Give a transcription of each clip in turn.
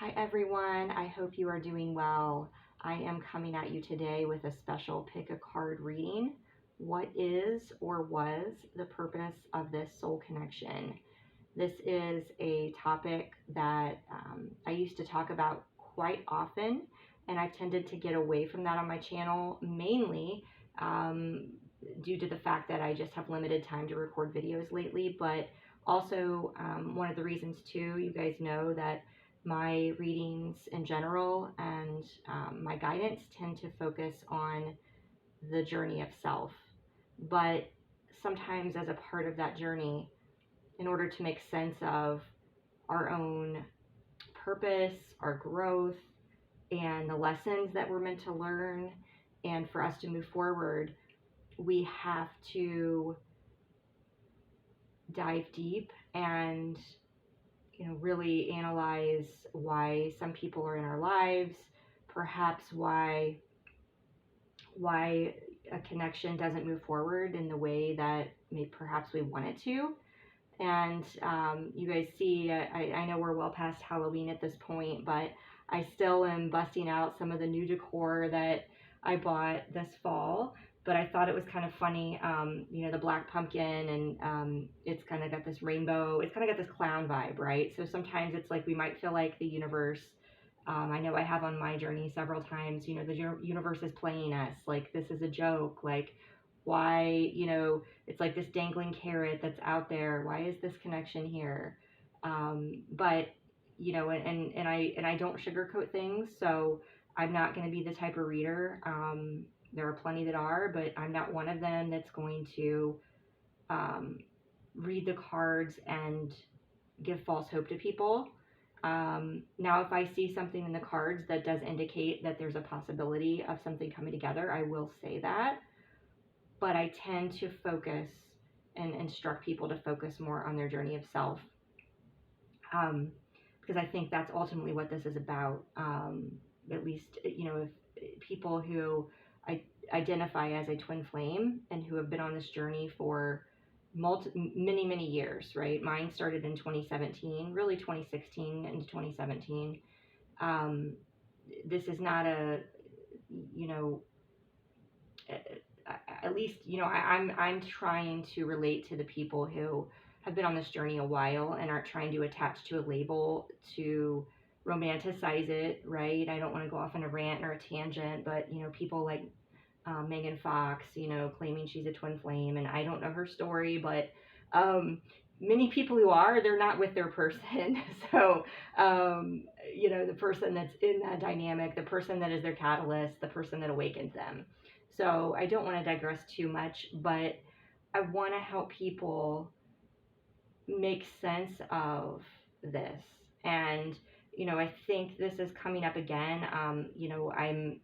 Hi everyone, I hope you are doing well. I am coming at you today with a special pick a card reading. What is or was the purpose of this soul connection? This is a topic that I used to talk about quite often, and I've tended to get away from that on my channel, mainly um, due to the fact that I just have limited time to record videos lately, but also one of the reasons too, you guys know that my readings in general and my guidance tend to focus on the journey of self. But sometimes, as a part of that journey, in order to make sense of our own purpose, our growth, and the lessons that we're meant to learn, and for us to move forward, we have to dive deep and really analyze why some people are in our lives, perhaps why a connection doesn't move forward in the way that perhaps we want it to. And you guys see, I know we're well past Halloween at this point, but I still am busting out some of the new decor that I bought this fall. But I thought it was kind of funny, the black pumpkin, and it's kind of got this rainbow, it's kind of got this clown vibe, right? So sometimes it's like we might feel like the universe, I know I have on my journey several times, the universe is playing us, like this is a joke, like why, it's like this dangling carrot that's out there. Why is this connection here? But and I don't sugarcoat things, so I'm not going to be the type of reader. There are plenty that are, but I'm not one of them that's going to um, read the cards and give false hope to people. Now, if I see something in the cards that does indicate that there's a possibility of something coming together, I will say that. But I tend to focus and instruct people to focus more on their journey of self, because I think that's ultimately what this is about. At least, if people who identify as a twin flame and who have been on this journey for many years, right? Mine started in 2017, really 2016 into 2017. This is not you know, at least, I'm trying to relate to the people who have been on this journey a while and aren't trying to attach to a label to romanticize it, right? I don't want to go off on a rant or a tangent, but people like Megan Fox, claiming she's a twin flame, and I don't know her story, but many people who are, they're not with their person. So, the person that's in that dynamic, the person that is their catalyst, the person that awakens them. So I don't want to digress too much, but I want to help people make sense of this. And, I think this is coming up again. I'm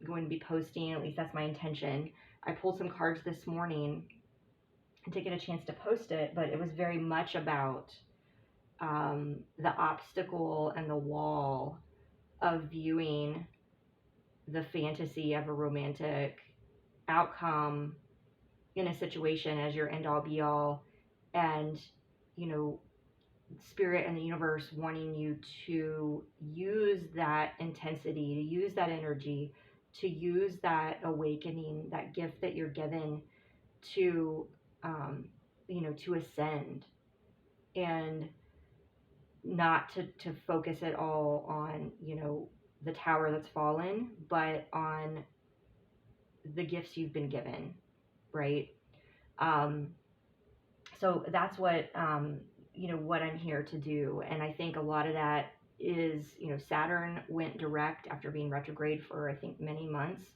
going to be posting, at least that's my intention. I pulled some cards this morning and didn't get a chance to post it, but it was very much about the obstacle and the wall of viewing the fantasy of a romantic outcome in a situation as your end all be all, and spirit and the universe wanting you to use that intensity, to use that energy, to use that awakening, that gift that you're given to to ascend, and not to focus it all on the tower that's fallen, but on the gifts you've been given, right? So that's what what I'm here to do. And I think a lot of that is, Saturn went direct after being retrograde for I think many months.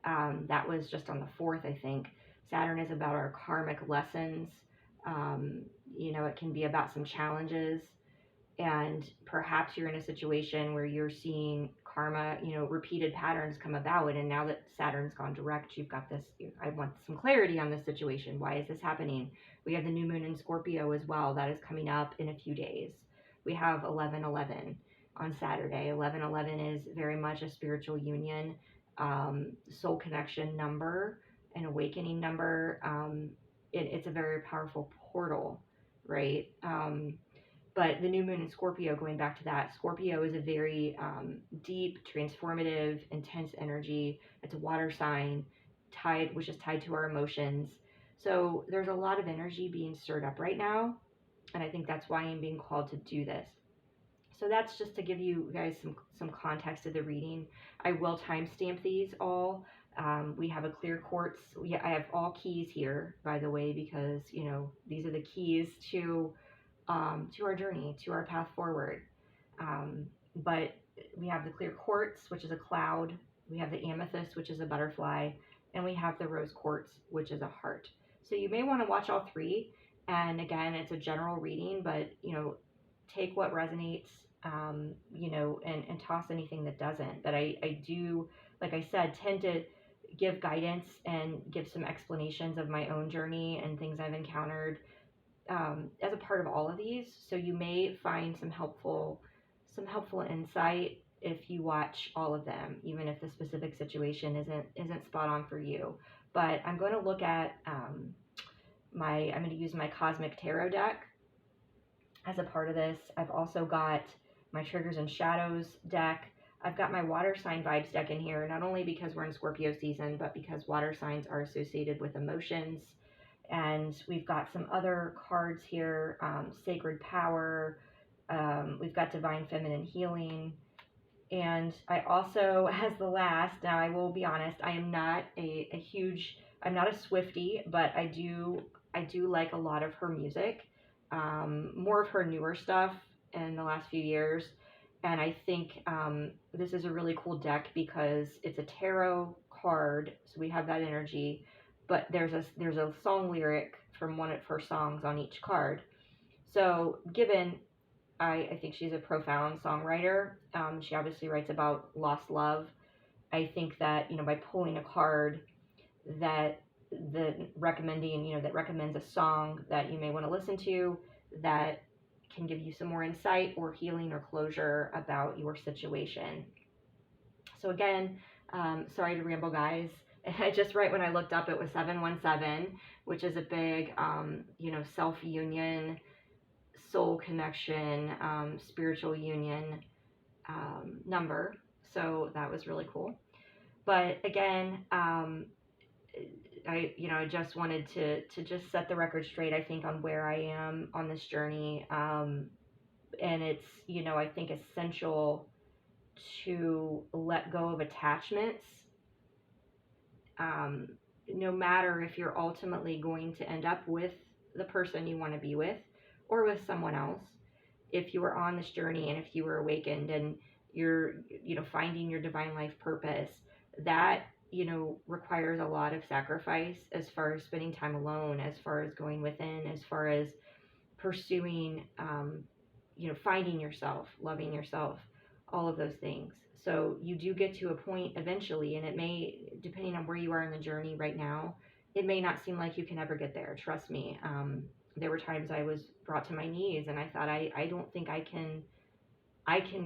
That was just on the 4th, I think. Saturn is about our karmic lessons. It can be about some challenges, and perhaps you're in a situation where you're seeing karma, repeated patterns come about, and now that Saturn's gone direct, you've got this, I want some clarity on this situation. Why is this happening? We have the new moon in Scorpio as well. That is coming up in a few days. We have 11/11 on Saturday. 11/11 is very much a spiritual union, soul connection number, an awakening number. It's a very powerful portal, right? But the new moon in Scorpio, going back to that, Scorpio is a very deep, transformative, intense energy. It's a water sign, which is tied to our emotions. So there's a lot of energy being stirred up right now, and I think that's why I'm being called to do this. So that's just to give you guys some context of the reading. I will timestamp these all. We have a clear quartz. I have all keys here, by the way, because these are the keys to our journey, to our path forward. But we have the clear quartz, which is a cloud. We have the amethyst, which is a butterfly, and we have the rose quartz, which is a heart. So you may want to watch all three. And again, it's a general reading, but take what resonates, and toss anything that doesn't. But I do, like I said, tend to give guidance and give some explanations of my own journey and things I've encountered as a part of all of these. So you may find some helpful insight if you watch all of them, even if the specific situation isn't spot on for you. But I'm going to look at I'm going to use my Cosmic Tarot deck as a part of this. I've also got my Triggers and Shadows deck. I've got my Water Sign Vibes deck in here, not only because we're in Scorpio season, but because water signs are associated with emotions. And we've got some other cards here, Sacred Power. We've got Divine Feminine Healing. And I also, as the last, now I will be honest, I am not I'm not a Swiftie, but I do like a lot of her music, more of her newer stuff in the last few years. And I think this is a really cool deck because it's a tarot card, so we have that energy, but there's a song lyric from one of her songs on each card. So given I think she's a profound songwriter, she obviously writes about lost love. I think that by pulling a card that recommends a song that you may want to listen to, that can give you some more insight or healing or closure about your situation. So again, sorry to ramble, guys. Just right when I looked up, it was 717, which is a big, self-union, soul connection, spiritual union number. So that was really cool. But again, I just wanted to just set the record straight, I think, on where I am on this journey. And it's, I think essential to let go of attachments, no matter if you're ultimately going to end up with the person you want to be with or with someone else. If you are on this journey and if you were awakened and you're, finding your divine life purpose, that requires a lot of sacrifice as far as spending time alone, as far as going within, as far as pursuing, finding yourself, loving yourself, all of those things. So you do get to a point eventually, and it may, depending on where you are in the journey right now, it may not seem like you can ever get there. Trust me. There were times I was brought to my knees and I thought, I don't think I can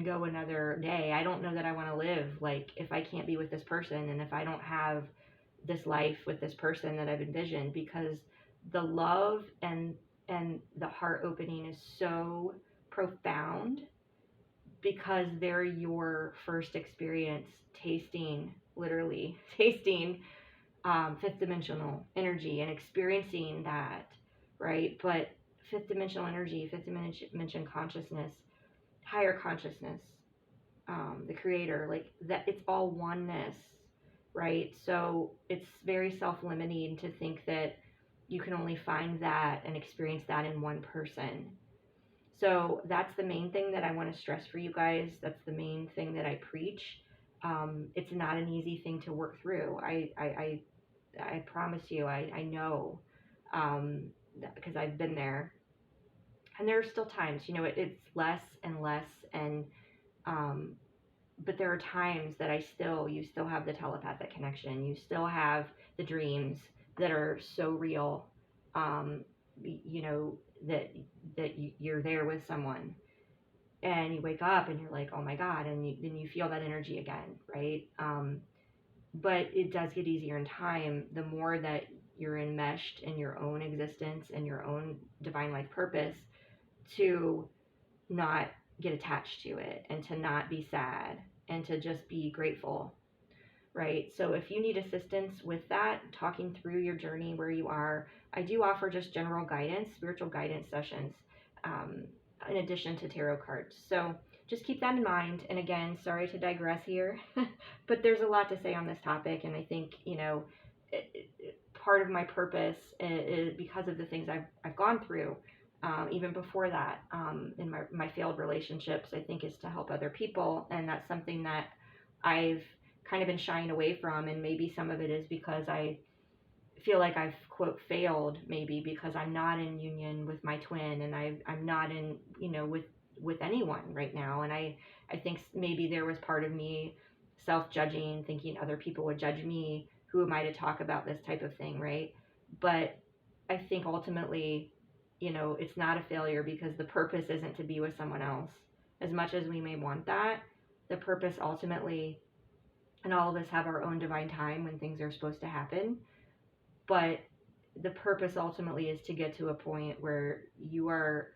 go another day. I don't know that I want to live like if I can't be with this person and if I don't have this life with this person that I've envisioned, because the love and the heart opening is so profound, because they're your first experience literally tasting fifth dimensional energy and experiencing that, right? But fifth dimensional energy, fifth dimension consciousness, higher consciousness, the creator, like that, it's all oneness, right? So it's very self-limiting to think that you can only find that and experience that in one person. So that's the main thing that I want to stress for you guys. That's the main thing that I preach. It's not an easy thing to work through. I promise you, I know, because I've been there. And there are still times, it's less and less, and but there are times that you still have the telepathic connection. You still have the dreams that are so real, that you're there with someone, and you wake up and you're like, oh my God, and then you feel that energy again, right? But it does get easier in time the more that you're enmeshed in your own existence and your own divine life purpose, to not get attached to it, and to not be sad, and to just be grateful, right? So if you need assistance with that, talking through your journey, where you are, I do offer just general guidance, spiritual guidance sessions, um, in addition to tarot cards. So just keep that in mind. And again, sorry to digress here, but there's a lot to say on this topic. And I think, part of my purpose is because of the things I've gone through, even before that, in my failed relationships, I think, is to help other people. And that's something that I've kind of been shying away from. And maybe some of it is because I feel like I've, quote, failed, maybe because I'm not in union with my twin, and I'm not in, with anyone right now. And I think maybe there was part of me self-judging, thinking other people would judge me. Who am I to talk about this type of thing, right? But I think ultimately, it's not a failure, because the purpose isn't to be with someone else. As much as we may want that, the purpose ultimately, and all of us have our own divine time when things are supposed to happen, but the purpose ultimately is to get to a point where you are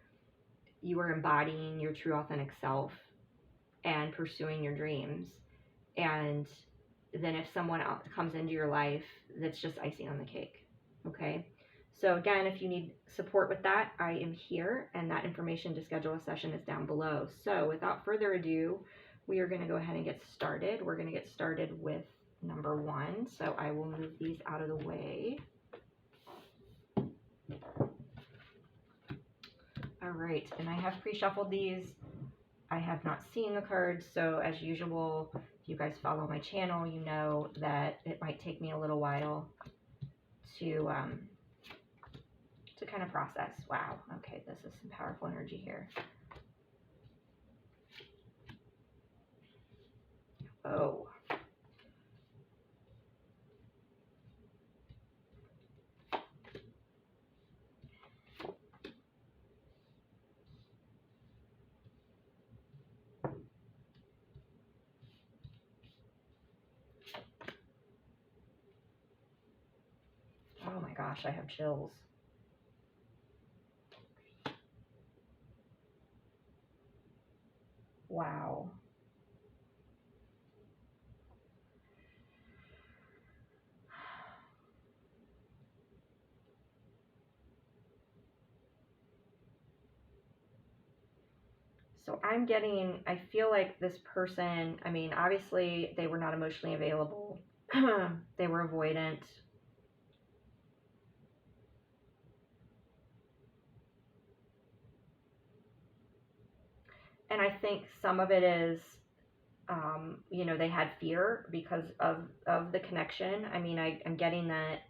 embodying your true authentic self and pursuing your dreams. And then if someone else comes into your life, that's just icing on the cake. Okay. So again, if you need support with that, I am here, and that information to schedule a session is down below. So without further ado, we are going to go ahead and get started. We're going to get started with number 1. So I will move these out of the way. All right, and I have pre-shuffled these. I have not seen the cards, so as usual, if you guys follow my channel, you know that it might take me a little while to kind of process. Wow, okay, this is some powerful energy here. Oh. Oh my gosh, I have chills. Wow. So I'm getting, I feel like this person, I mean, obviously they were not emotionally available. They were avoidant. And I think some of it is, they had fear because of the connection. I mean, I'm getting that,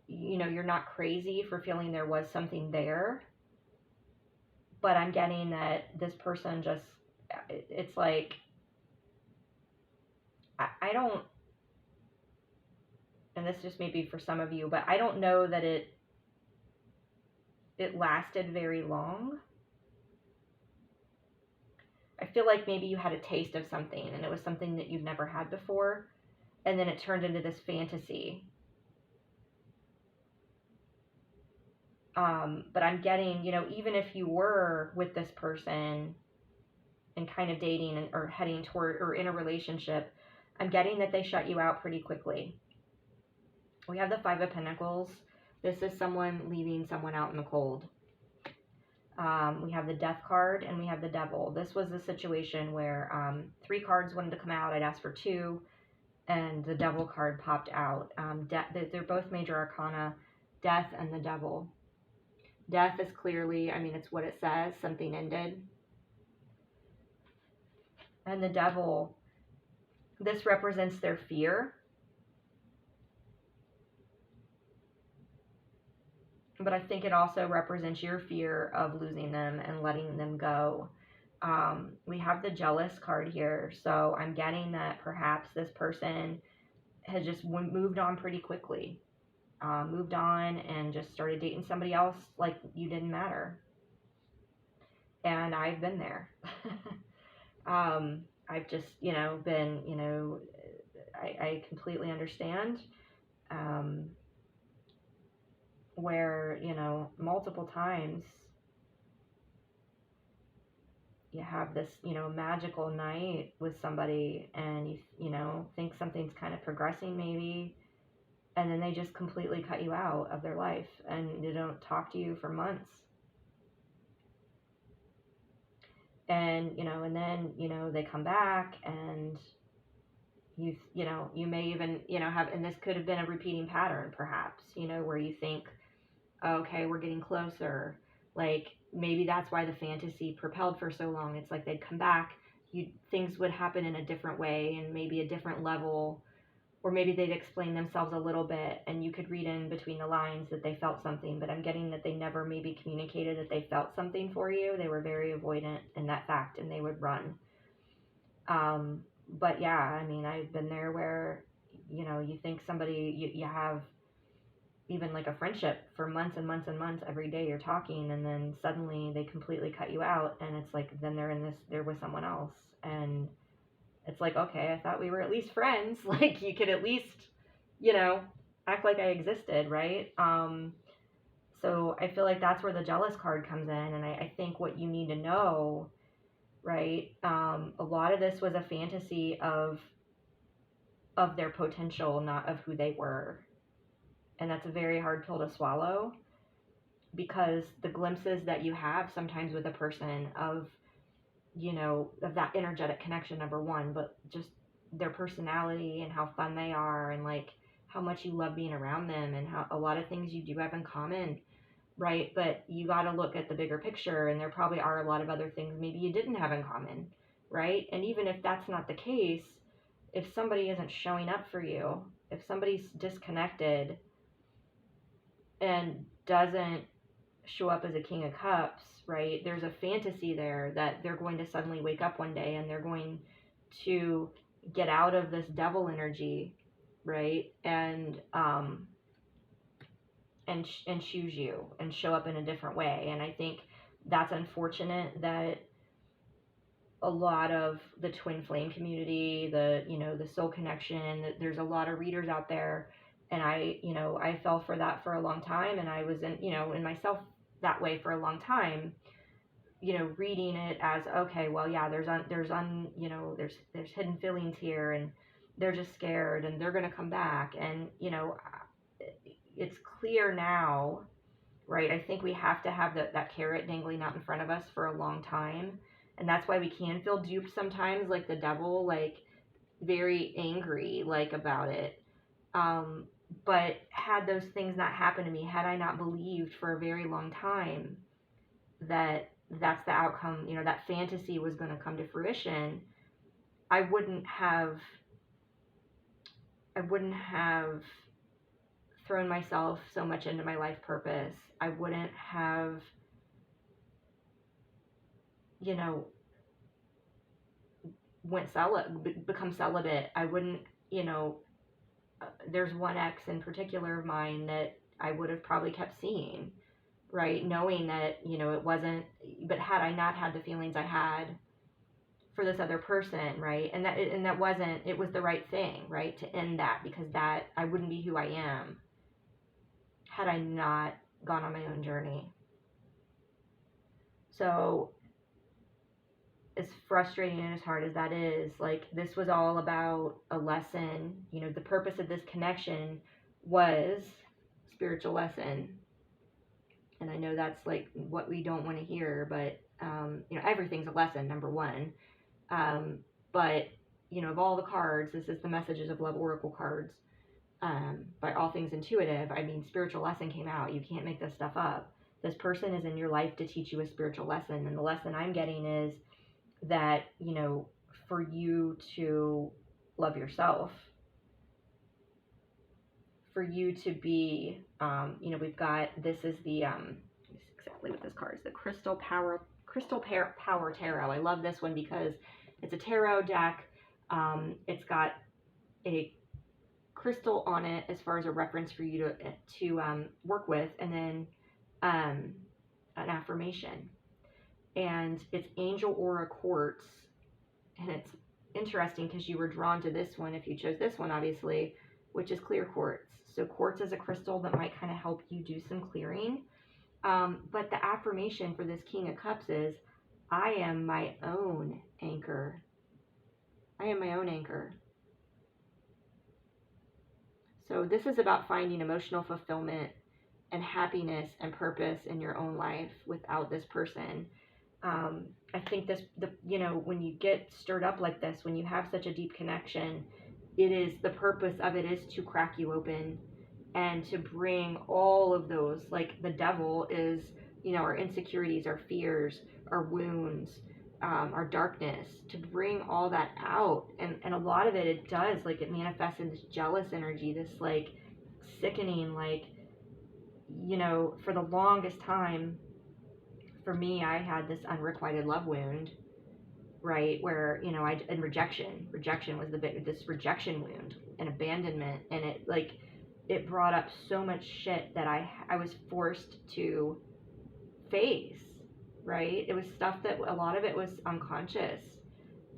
you're not crazy for feeling there was something there. But I'm getting that this person just, it's like, I don't, and this just may be for some of you, but I don't know that it lasted very long. I feel like maybe you had a taste of something, and it was something that you've never had before, and then it turned into this fantasy. But I'm getting, even if you were with this person and kind of dating or heading toward or in a relationship, I'm getting that they shut you out pretty quickly. We have the 5 of Pentacles. This is someone leaving someone out in the cold. We have the Death card, and we have the Devil. This was the situation where 3 cards wanted to come out. I'd asked for 2, and the Devil card popped out. They're both major arcana, Death and the Devil. Death is clearly, I mean, it's what it says, something ended. And the Devil, this represents their fear. But I think it also represents your fear of losing them and letting them go. We have the Jealous card here. So I'm getting that perhaps this person has just moved on pretty quickly. Moved on and just started dating somebody else like you didn't matter. And I've been there. I've just, been, I completely understand. Where, multiple times you have this, magical night with somebody, and you think something's kind of progressing maybe, and then they just completely cut you out of their life and they don't talk to you for months. And, and then, they come back, and you may even, have, and this could have been a repeating pattern perhaps, where you think, okay, we're getting closer. Like, maybe that's why the fantasy propelled for so long. It's like they'd come back, things would happen in a different way and maybe a different level, or maybe they'd explain themselves a little bit and you could read in between the lines that they felt something, but I'm getting that they never maybe communicated that they felt something for you. They were very avoidant in that fact, and they would run. But yeah, I mean, I've been there where, you think somebody, you have even like a friendship for months and months and months, every day you're talking, and then suddenly they completely cut you out, and it's like, then they're with someone else, and it's like, okay, I thought we were at least friends. Like, you could at least, act like I existed, right? So I feel like that's where the jealous card comes in, and I think what you need to know, right? A lot of this was a fantasy of their potential, not of who they were. And that's a very hard pill to swallow, because the glimpses that you have sometimes with a person of that energetic connection, number one, but just their personality and how fun they are, and like how much you love being around them, and how a lot of things you do have in common, right? But you got to look at the bigger picture, and there probably are a lot of other things maybe you didn't have in common, right? And even if that's not the case, if somebody isn't showing up for you, if somebody's disconnected and doesn't show up as a King of Cups, right? There's a fantasy there that they're going to suddenly wake up one day and they're going to get out of this devil energy, right? And choose you and show up in a different way. And I think that's unfortunate that a lot of the twin flame community, the soul connection, that there's a lot of readers out there, and I fell for that for a long time, and I was in myself that way for a long time, reading it as, okay, well, yeah, there's hidden feelings here, and they're just scared, and they're going to come back, and it's clear now, right? I think we have to have that carrot dangling out in front of us for a long time, and that's why we can feel duped sometimes, like the devil, like very angry, like about it. But had those things not happened to me, had I not believed for a very long time that that's the outcome, that fantasy was going to come to fruition, I wouldn't have thrown myself so much into my life purpose. I wouldn't have, become celibate. I wouldn't, there's one ex in particular of mine that I would have probably kept seeing, right? Knowing that, it wasn't, but had I not had the feelings I had for this other person, right? And that wasn't, it was the right thing, right? To end that, because that, I wouldn't be who I am had I not gone on my own journey. So as frustrating and as hard as that is, like, this was all about a lesson. The purpose of this connection was spiritual lesson. And I know that's like what we don't want to hear, but everything's a lesson, number one. But of all the cards, this is the Messages of Love Oracle cards. By All Things Intuitive, I mean, spiritual lesson came out. You can't make this stuff up. This person is in your life to teach you a spiritual lesson. And the lesson I'm getting is that, for you to love yourself, for you to be, we've got, this is the, exactly what this card is, the Crystal Power Tarot. I love this one because it's a tarot deck. It's got a crystal on it as far as a reference for you to work with, and then an affirmation. And it's Angel Aura Quartz, and it's interesting because you were drawn to this one if you chose this one, obviously, which is clear quartz. So quartz is a crystal that might kind of help you do some clearing. But the affirmation for this King of Cups is, I am my own anchor. I am my own anchor. So this is about finding emotional fulfillment and happiness and purpose in your own life without this person. I think when you get stirred up like this, when you have such a deep connection, the purpose of it is to crack you open and to bring all of those, like the devil is, our insecurities, our fears, our wounds, our darkness, to bring all that out. And a lot of it does, like it manifests in this jealous energy, this like sickening, like, for the longest time, for me, I had this unrequited love wound, right? Where, and rejection was this rejection wound and abandonment. And it brought up so much shit that I was forced to face, right? It was stuff that a lot of it was unconscious,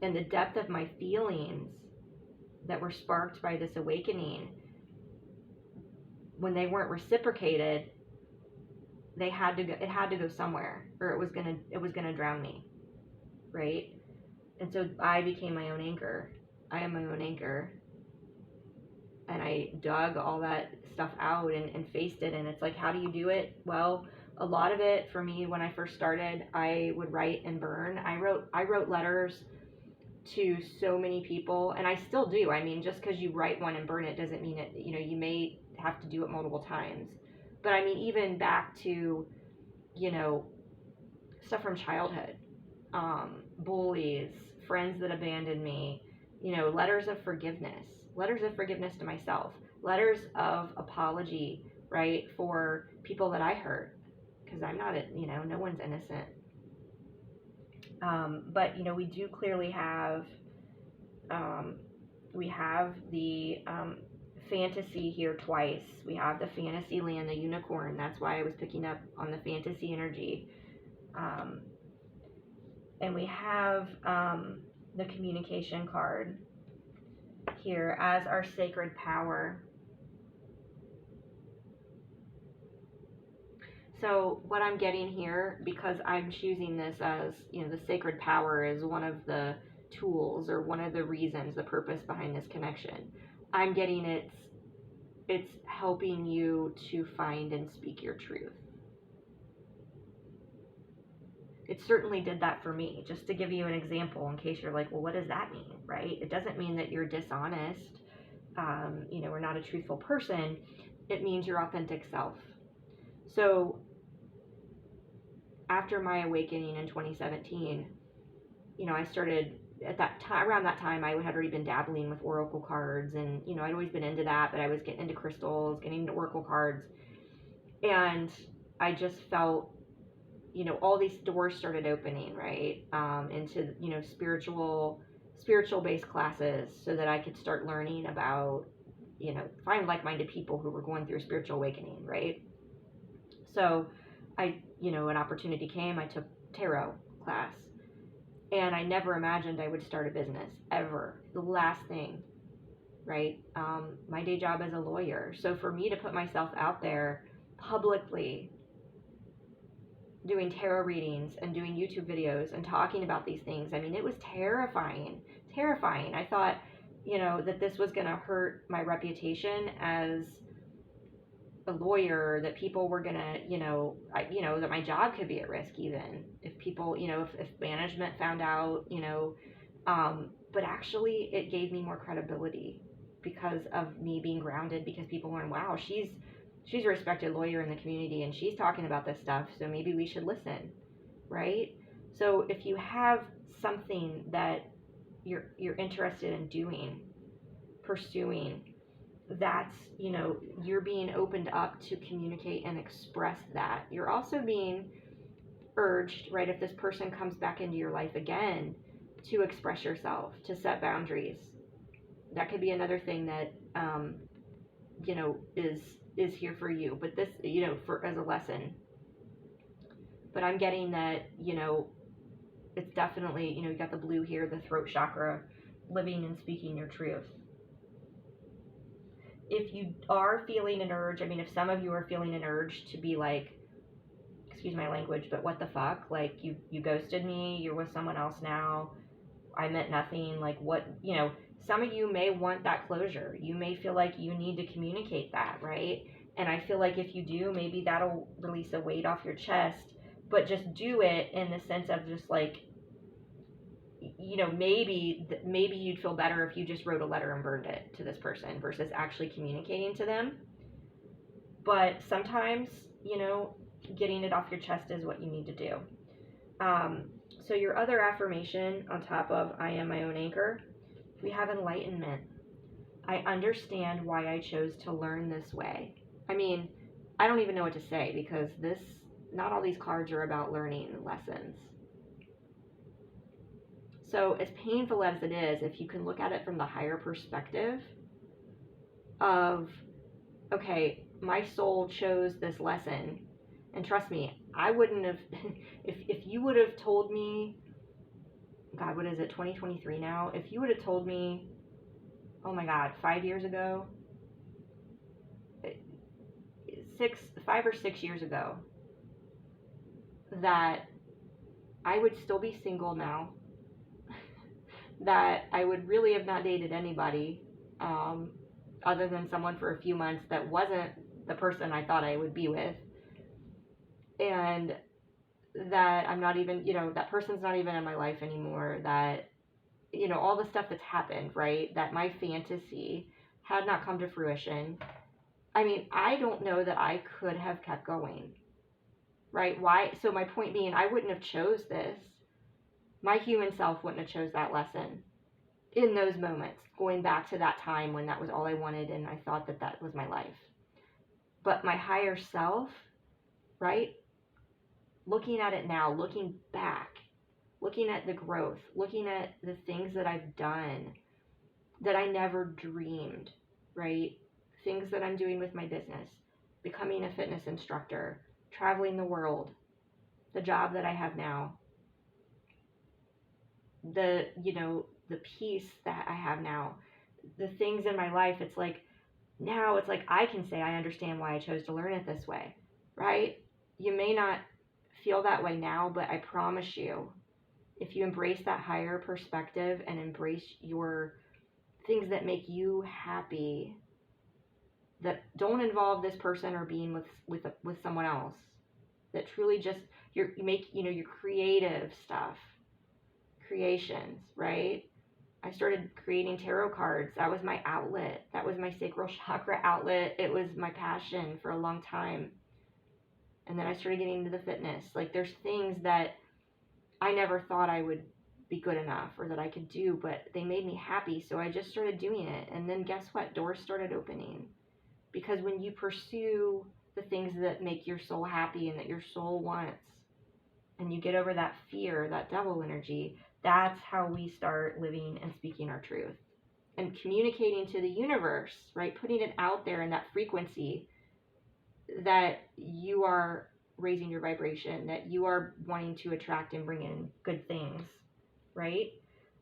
and the depth of my feelings that were sparked by this awakening, when they weren't reciprocated, it had to go somewhere, or it was gonna drown me, right? And so I became my own anchor. I am my own anchor. And I dug all that stuff out and faced it. And it's like, how do you do it? Well, a lot of it for me, when I first started, I would write and burn. I wrote letters to so many people, and I still do. I mean, just because you write one and burn it doesn't mean it, you may have to do it multiple times. But I mean, even back to, stuff from childhood, bullies, friends that abandoned me, letters of forgiveness to myself, letters of apology, right, for people that I hurt, because I'm not, no one's innocent. But, we do clearly have, we have the fantasy here twice. We have the fantasy land, the unicorn. That's why I was picking up on the fantasy energy. And we have the communication card here as our sacred power. So what I'm getting here, because I'm choosing this as, the sacred power is one of the tools or one of the reasons, the purpose behind this connection. I'm getting it's helping you to find and speak your truth. It certainly did that for me. Just to give you an example, in case you're like, well, what does that mean, right? It doesn't mean that you're dishonest, or not a truthful person. It means your authentic self. So after my awakening in 2017, I started at that time, around that time, I had already been dabbling with oracle cards, and, I'd always been into that, but I was getting into crystals, getting into oracle cards, and I just felt, all these doors started opening, right, into, spiritual based classes, so that I could start learning about, find like-minded people who were going through a spiritual awakening, right? So an opportunity came, I took tarot class, and I never imagined I would start a business, ever. The last thing, right? My day job as a lawyer. So for me to put myself out there publicly, doing tarot readings and doing YouTube videos and talking about these things, I mean, it was terrifying. I thought, that this was going to hurt my reputation as a lawyer, that people were going to, that my job could be at risk, even if people, if management found out, but actually it gave me more credibility because of me being grounded, because people learned, wow, she's a respected lawyer in the community, and she's talking about this stuff, so maybe we should listen, right? So if you have something that you're interested in doing, pursuing, that's, you're being opened up to communicate and express that. You're also being urged, right, if this person comes back into your life again, to express yourself, to set boundaries. That could be another thing that, is here for you, but this, as a lesson. But I'm getting that, it's definitely, you got the blue here, the throat chakra, living and speaking your truth. If you are feeling an urge, I mean, if some of you are feeling an urge to be like excuse my language, but what the fuck? Like, you ghosted me, you're with someone else now, I meant nothing, like, what, some of you may want that closure. You may feel like you need to communicate that, right? And I feel like if you do, maybe that'll release a weight off your chest, but just do it in the sense of just like, maybe you'd feel better if you just wrote a letter and burned it to this person versus actually communicating to them. But sometimes, getting it off your chest is what you need to do. So your other affirmation on top of I am my own anchor, we have enlightenment. I understand why I chose to learn this way. I mean, I don't even know what to say because not all these cards are about learning lessons. So as painful as it is, if you can look at it from the higher perspective of, okay, my soul chose this lesson, and trust me, I wouldn't have, if you would have told me, God, what is it, 2023 now? If you would have told me, oh my God, 5 years ago, 5 or 6 years ago, that I would still be single now, that I would really have not dated anybody other than someone for a few months that wasn't the person I thought I would be with, and that I'm not even, that person's not even in my life anymore, that, all the stuff that's happened, right, that my fantasy had not come to fruition. I mean, I don't know that I could have kept going, right? Why? So my point being, I wouldn't have chose this. My human self wouldn't have chose that lesson in those moments, going back to that time when that was all I wanted and I thought that was my life. But my higher self, right, looking at it now, looking back, looking at the growth, looking at the things that I've done that I never dreamed, right? Things that I'm doing with my business, becoming a fitness instructor, traveling the world, the job that I have now, the peace that I have now, the things in my life. It's like, now it's like I can say I understand why I chose to learn it this way, right? You may not feel that way now, but I promise you, if you embrace that higher perspective and embrace your things that make you happy, that don't involve this person or being with someone else, that truly just you make your creative stuff, creations, right? I started creating tarot cards. That was my outlet. That was my sacral chakra outlet. It was my passion for a long time. And then I started getting into the fitness. Like, there's things that I never thought I would be good enough or that I could do, but they made me happy. So I just started doing it. And then guess what? Doors started opening. Because when you pursue the things that make your soul happy and that your soul wants, and you get over that fear, that devil energy, that's how we start living and speaking our truth and communicating to the universe, right? Putting it out there in that frequency that you are raising your vibration, that you are wanting to attract and bring in good things, right?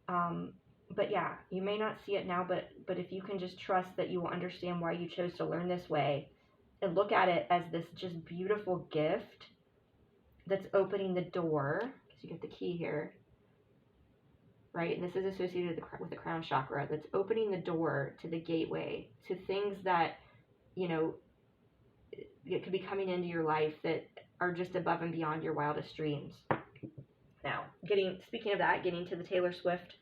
But yeah, you may not see it now, but if you can just trust that you will understand why you chose to learn this way and look at it as this just beautiful gift that's opening the door, because you get the key here, right? And this is associated with the crown chakra, that's opening the door to the gateway, to things that, it could be coming into your life that are just above and beyond your wildest dreams. Now, speaking of that, getting to the Taylor Swift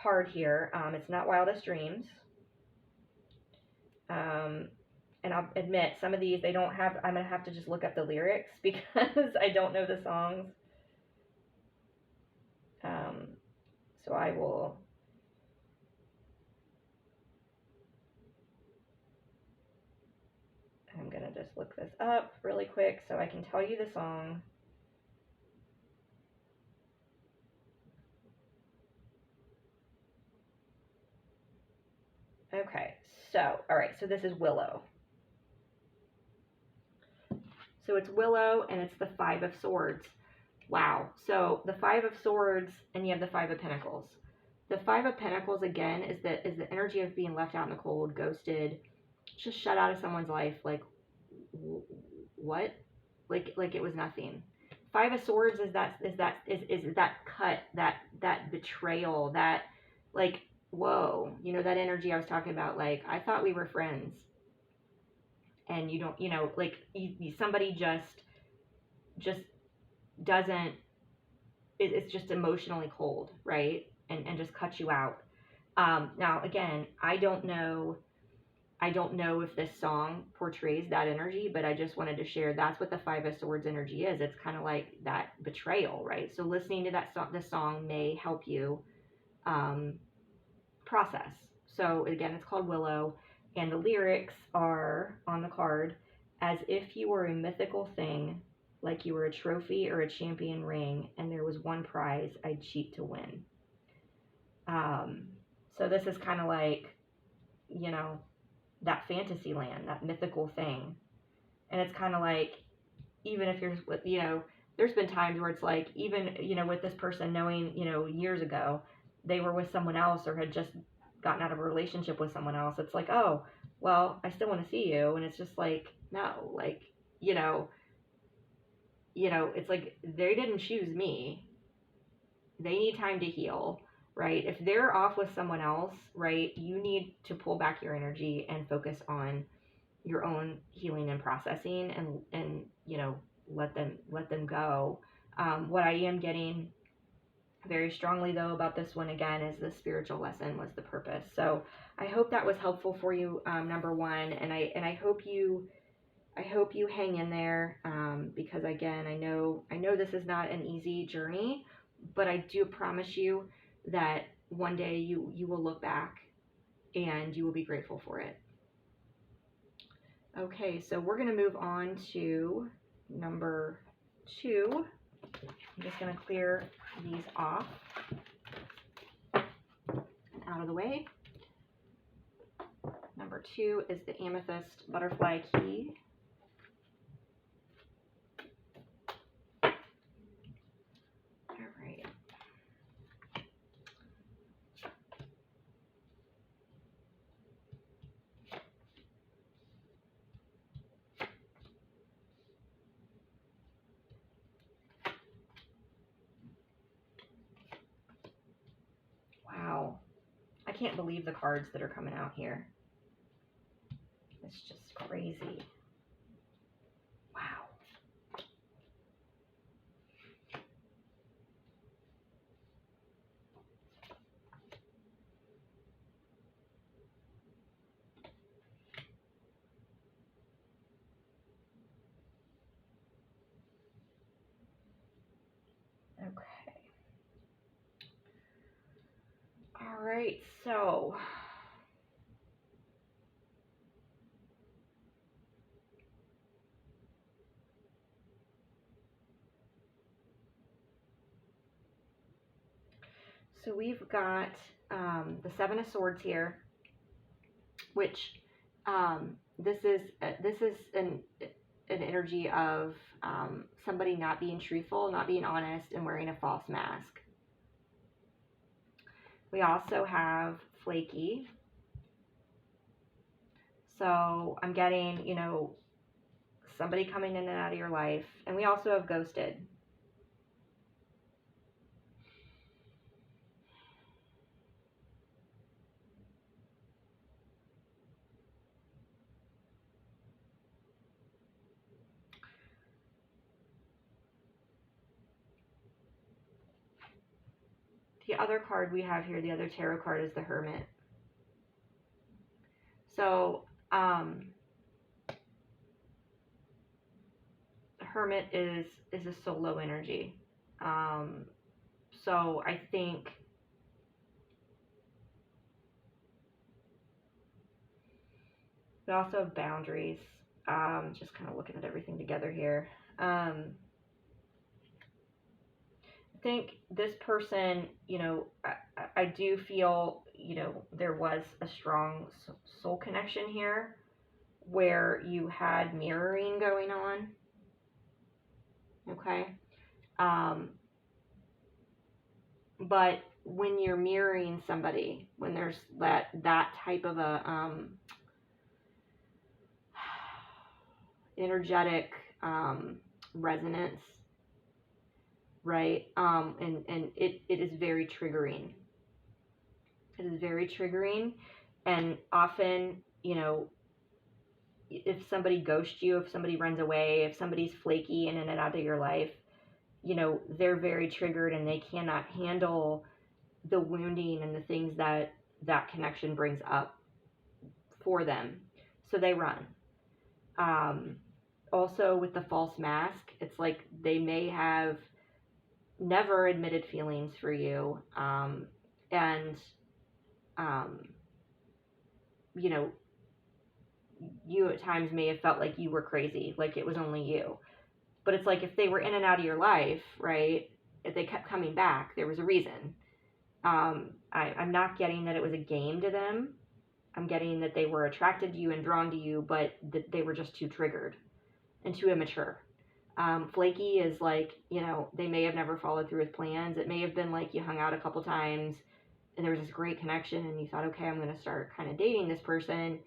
card here, it's not Wildest Dreams. And I'll admit, some of these, I'm going to have to just look up the lyrics because I don't know the songs. So I'm going to just look this up really quick so I can tell you the song. Okay, so, all right, so this is Willow. So it's Willow, and it's the Five of Swords. Wow. So the Five of Swords, and you have the Five of Pentacles. The Five of Pentacles, again, is the energy of being left out in the cold, ghosted, just shut out of someone's life. Like, what? like it was nothing. Five of Swords is that cut, that betrayal, that like, whoa, you know, that energy I was talking about. Like, I thought we were friends, and you don't, you know, like somebody just doesn't. It's just emotionally cold, right? And just cuts you out. Now again, I don't know if this song portrays that energy, but I just wanted to share that's what the Five of Swords energy is. It's kind of like that betrayal, right? So listening to this song may help you process. So again, it's called Willow, and the lyrics are on the card: as if you were a mythical thing, like you were a trophy or a champion ring, and there was one prize I'd cheat to win. So this is kind of like, you know, that fantasy land, that mythical thing. And it's kind of like, even if you're, you know, there's been times where it's like, even, you know, with this person knowing, you know, years ago, they were with someone else or had just gotten out of a relationship with someone else. It's like, oh, well, I still want to see you. And it's just like, no, like, you know, it's like they didn't choose me. They need time to heal, right? If they're off with someone else, right, you need to pull back your energy and focus on your own healing and processing, and you know, let them go. What I am getting very strongly though about this one again is the spiritual lesson was the purpose. So I hope that was helpful for you, number one, and I hope you hang in there, because again, I know this is not an easy journey, but I do promise you that one day you will look back and you will be grateful for it. Okay, so we're going to move on to number 2. I'm just going to clear these off and out of the way. Number 2 is the Amethyst Butterfly Key. Wow, I can't believe the cards that are coming out here. It's just crazy. Wow. Okay. All right, so we've got the Seven of Swords here, which this is an energy of somebody not being truthful, not being honest, and wearing a false mask. We also have flaky. So I'm getting, you know, somebody coming in and out of your life. And we also have ghosted. The other card we have here, the other tarot card, is the Hermit. So, the Hermit is a solo energy. So I think we also have boundaries. Just kind of looking at everything together here. I think this person, you know, I do feel, you know, there was a strong soul connection here where you had mirroring going on. Okay. But when you're mirroring somebody, when there's that type of a energetic resonance, right? And it is very triggering. It is very triggering. And often, you know, if somebody ghosts you, if somebody runs away, if somebody's flaky in and out of your life, you know, they're very triggered and they cannot handle the wounding and the things that that connection brings up for them. So they run. Also with the false mask, it's like they may have never admitted feelings for you. And, you know, you at times may have felt like you were crazy, like it was only you. But it's like if they were in and out of your life, right, if they kept coming back, there was a reason. I'm not getting that it was a game to them. I'm getting that they were attracted to you and drawn to you, but that they were just too triggered and too immature. Flaky is like, you know, they may have never followed through with plans. It may have been like you hung out a couple times and there was this great connection and you thought, okay, I'm going to start kind of dating this person.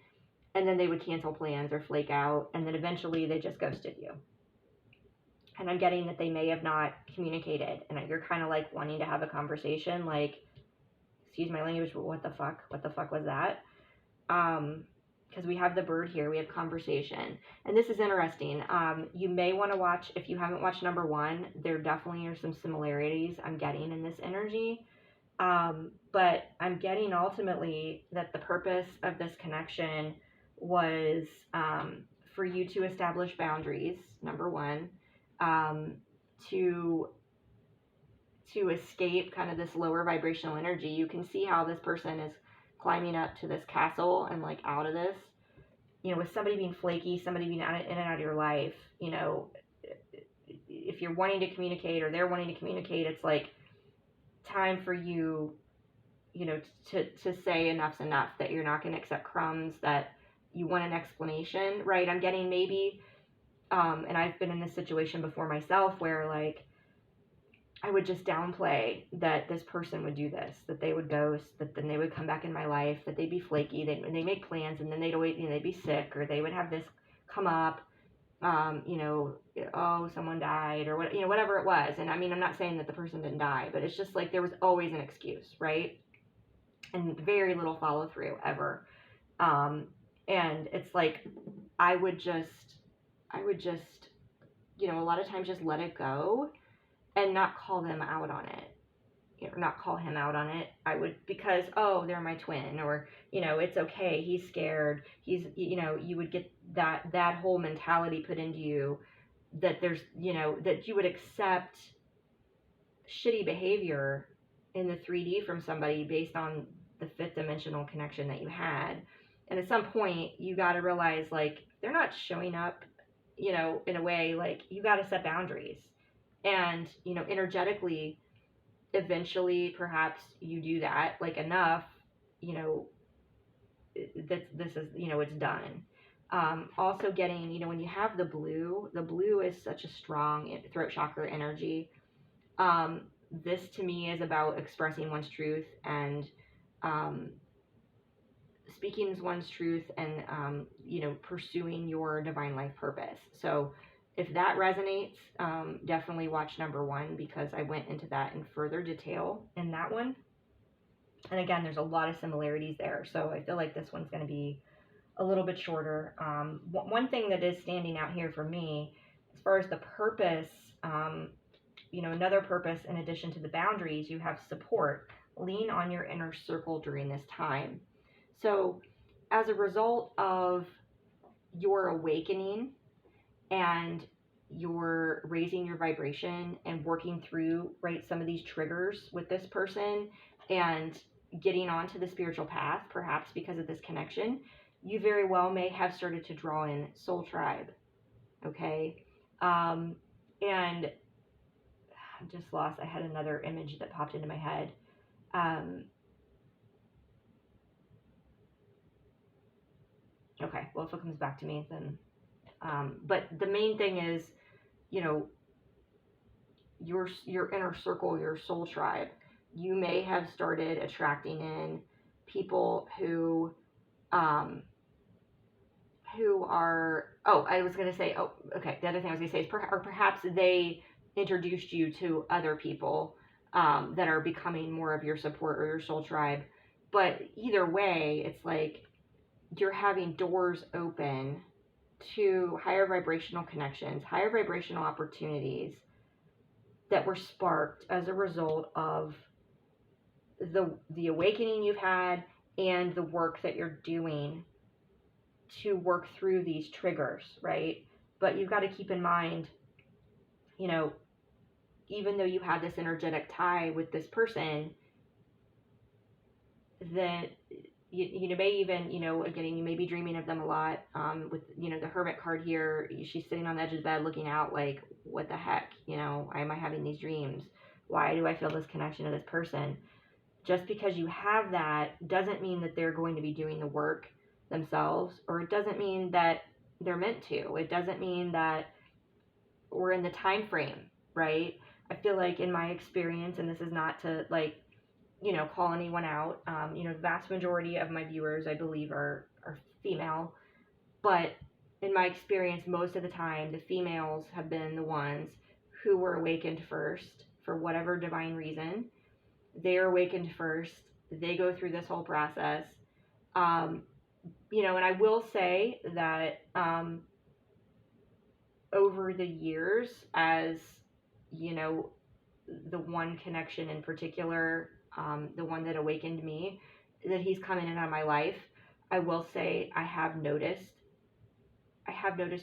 And then they would cancel plans or flake out. And then eventually they just ghosted you. And I'm getting that they may have not communicated. And you're kind of like wanting to have a conversation like, excuse my language, but what the fuck? What the fuck was that? Because we have the bird here. We have conversation. And this is interesting. You may want to watch, if you haven't watched number 1, there definitely are some similarities I'm getting in this energy. But I'm getting ultimately that the purpose of this connection was for you to establish boundaries, number 1, to escape kind of this lower vibrational energy. You can see how this person is climbing up to this castle and like out of this, you know, with somebody being flaky, somebody being in and out of your life, you know, if you're wanting to communicate or they're wanting to communicate, it's like time for you, you know, to say enough's enough, that you're not going to accept crumbs, that you want an explanation, right? I'm getting maybe, and I've been in this situation before myself where like, I would just downplay that this person would do this, that they would ghost, that then they would come back in my life, that they'd be flaky, they make plans and then they'd always, you know, they'd be sick or they would have this come up, you know, oh, someone died or what, you know, whatever it was. And I mean, I'm not saying that the person didn't die, but it's just like there was always an excuse, right? And very little follow through ever. And it's like I would just, you know, a lot of times just let it go and not call them out on it, or not call him out on it. I would, because, oh, they're my twin, or, you know, it's okay, he's scared, he's, you know, you would get that whole mentality put into you that there's, you know, that you would accept shitty behavior in the 3D from somebody based on the 5th dimensional connection that you had. And at some point you got to realize, like, they're not showing up, you know, in a way, like, you got to set boundaries. And, you know, energetically, eventually, perhaps you do that, like, enough, you know, this is, you know, it's done. Also getting, you know, when you have the blue is such a strong throat chakra energy. This to me is about expressing one's truth and speaking one's truth and, you know, pursuing your divine life purpose. So if that resonates, definitely watch number 1, because I went into that in further detail in that one. And again, there's a lot of similarities there. So I feel like this one's going to be a little bit shorter. One thing that is standing out here for me, as far as the purpose, you know, another purpose in addition to the boundaries, you have support. Lean on your inner circle during this time. So as a result of your awakening and you're raising your vibration and working through, right, some of these triggers with this person and getting onto the spiritual path, perhaps because of this connection, you very well may have started to draw in soul tribe. Okay. And I'm just lost. I had another image that popped into my head. Okay. Well, if it comes back to me, then, but the main thing is, you know, your inner circle, your soul tribe. You may have started attracting in people who who are, oh, I was going to say, oh, okay, the other thing I was going to say is or perhaps they introduced you to other people that are becoming more of your support or your soul tribe. But either way, it's like you're having doors open to higher vibrational connections, higher vibrational opportunities that were sparked as a result of the awakening you've had and the work that you're doing to work through these triggers, right? But you've got to keep in mind, you know, even though you have this energetic tie with this person, that you may even, again, you may be dreaming of them a lot. With, the Hermit card here, she's sitting on the edge of the bed looking out like, what the heck? Why am I having these dreams? Why do I feel this connection to this person? Just because you have that doesn't mean that they're going to be doing the work themselves, or it doesn't mean that they're meant to. It doesn't mean that we're in the time frame, right? I feel like in my experience, and this is not to call anyone out, the vast majority of my viewers, I believe, are female, but in my experience, most of the time, the females have been the ones who were awakened first for whatever divine reason. They're awakened first. They go through this whole process. And I will say that over the years, as the one connection in particular, the one that awakened me, that he's come in and out of my life, I will say I have noticed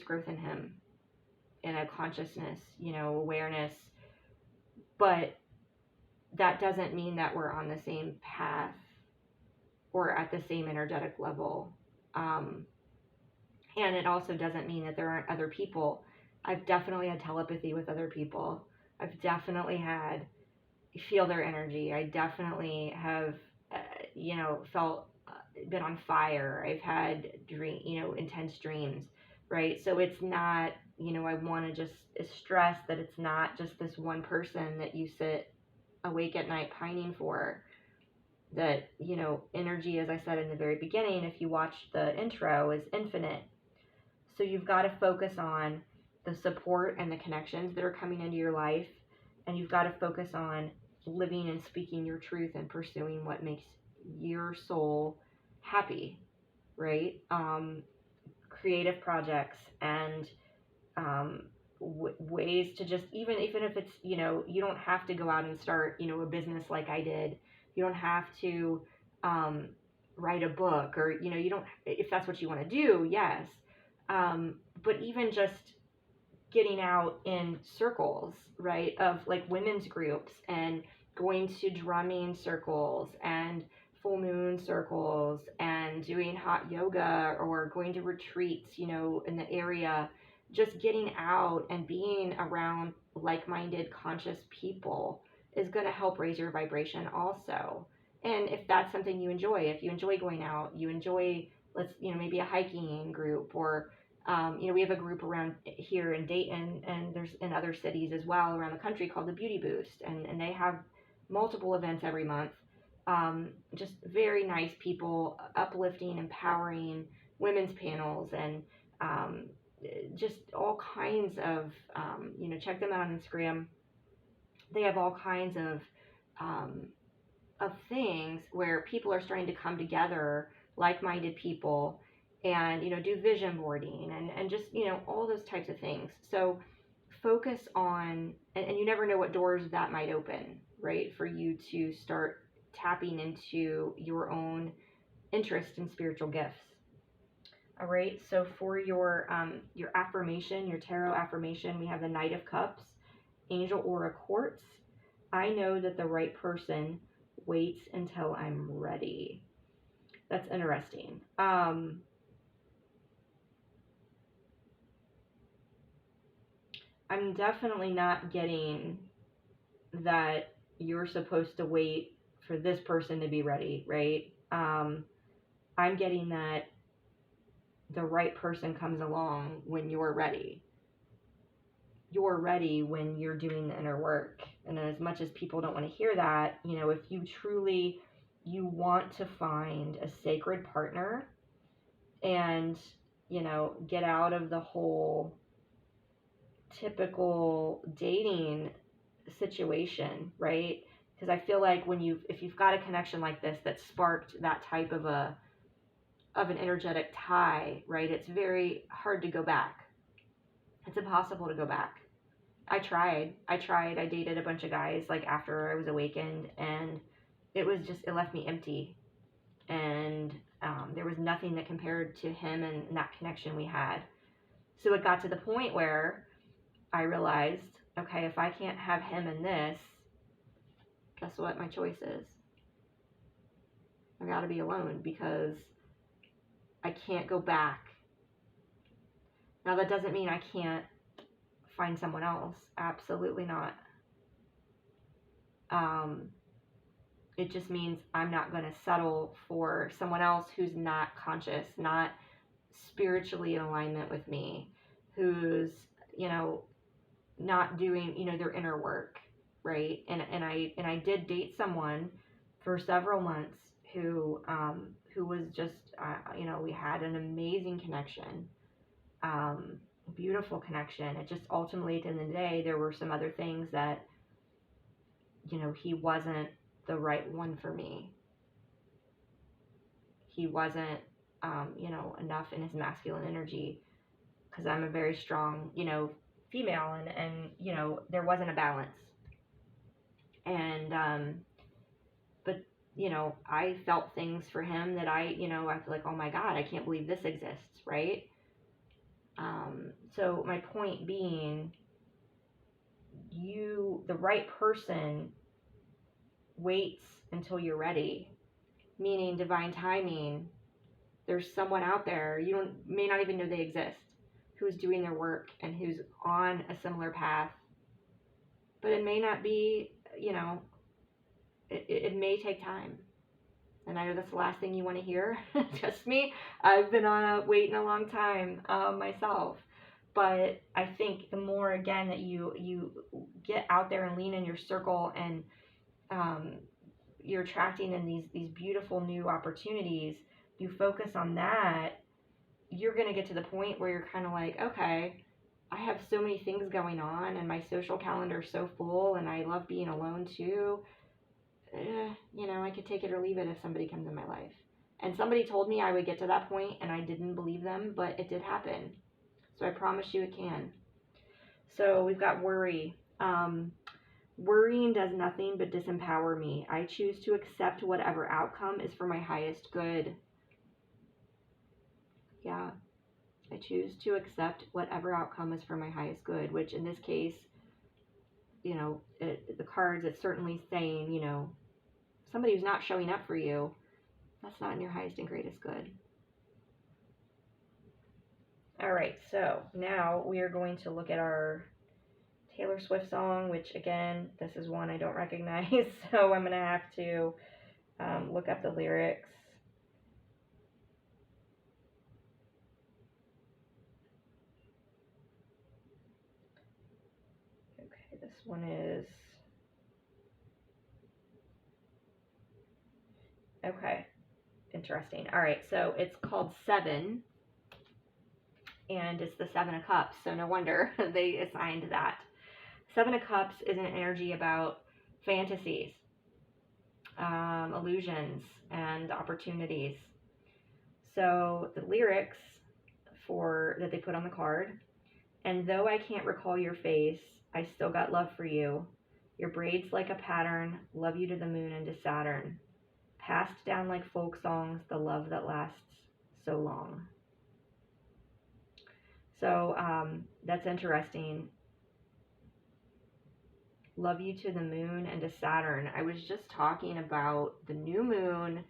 growth in him, in a consciousness, awareness, but that doesn't mean that we're on the same path or at the same energetic level. And it also doesn't mean that there aren't other people. I've definitely had telepathy with other people. I've definitely had feel their energy. I definitely have, felt, been on fire. I've had intense dreams, right? So it's not, I want to just stress that it's not just this one person that you sit awake at night pining for. That, energy, as I said in the very beginning, if you watch the intro, is infinite. So you've got to focus on the support and the connections that are coming into your life, and you've got to focus on living and speaking your truth and pursuing what makes your soul happy, right? Creative projects and ways to just, even if it's, you don't have to go out and start, a business like I did. You don't have to write a book, or, you don't, if that's what you want to do, yes. But even just getting out in circles, right, of like women's groups, and going to drumming circles and full moon circles and doing hot yoga, or going to retreats, in the area, just getting out and being around like-minded conscious people is going to help raise your vibration also. And if that's something you enjoy, if you enjoy going out, you enjoy, maybe a hiking group, or we have a group around here in Dayton, and there's in other cities as well around the country, called the Beauty Boost, and they have multiple events every month. Just very nice people, uplifting, empowering women's panels, and just all kinds of, check them out on Instagram. They have all kinds of things where people are starting to come together, like-minded people, and, do vision boarding, and just, all those types of things. So focus on, and you never know what doors that might open, right, for you to start tapping into your own interest in spiritual gifts. All right, so for your affirmation, your tarot affirmation, we have the Knight of Cups, Angel Aura Quartz. I know that the right person waits until I'm ready. That's interesting. I'm definitely not getting that you're supposed to wait for this person to be ready, right? I'm getting that the right person comes along when you're ready. You're ready when you're doing the inner work. And as much as people don't want to hear that, if you truly, you want to find a sacred partner, and you know, get out of the whole typical dating situation, right? Because I feel like if you've got a connection like this that sparked that type of an energetic tie, right? It's very hard to go back. It's impossible to go back. I tried. I dated a bunch of guys like after I was awakened, and it left me empty. And there was nothing that compared to him and that connection we had. So it got to the point where I realized, okay, if I can't have him in this, guess what my choice is? I gotta be alone, because I can't go back. Now that doesn't mean I can't find someone else. Absolutely not. It just means I'm not going to settle for someone else who's not conscious, not spiritually in alignment with me, who's, you know, not doing, you know, their inner work, right? And I did date someone for several months who was just, you know, we had an amazing connection, beautiful connection. It just ultimately, at the end of the day, there were some other things that, you know, he wasn't the right one for me. He wasn't, you know, enough in his masculine energy, because I'm a very strong, you know, female, and you know, there wasn't a balance. And but you know, I felt things for him that I feel like, oh my God, I can't believe this exists, right? So my point being, the right person waits until you're ready, meaning divine timing. There's someone out there, you may not even know they exist, who's doing their work and who's on a similar path. But it may not be, you know, it may take time. And I know that's the last thing you want to hear. Trust me, I've been waiting a long time myself. But I think the more, again, that you get out there and lean in your circle, and you're attracting in these beautiful new opportunities, you focus on that, you're going to get to the point where you're kind of like, okay, I have so many things going on, and my social calendar is so full, and I love being alone too. You know, I could take it or leave it if somebody comes in my life. And somebody told me I would get to that point, and I didn't believe them, but it did happen. So I promise you it can. So we've got worry. Worrying does nothing but disempower me. I choose to accept whatever outcome is for my highest good. Yeah. I choose to accept whatever outcome is for my highest good, which in this case, you know, the cards, it's certainly saying, you know, somebody who's not showing up for you, that's not in your highest and greatest good. All right, so now we are going to look at our Taylor Swift song, which again, this is one I don't recognize, so I'm going to have to look up the lyrics. Okay, this one is... Okay, interesting. All right, so it's called Seven, and it's the Seven of Cups, so no wonder they assigned that. Seven of Cups is an energy about fantasies, illusions, and opportunities. So the lyrics that they put on the card: and though I can't recall your face, I still got love for you. Your braids like a pattern, love you to the moon and to Saturn. Passed down like folk songs, the love that lasts so long. So that's interesting. Love you to the moon and to Saturn. I was just talking about the new moon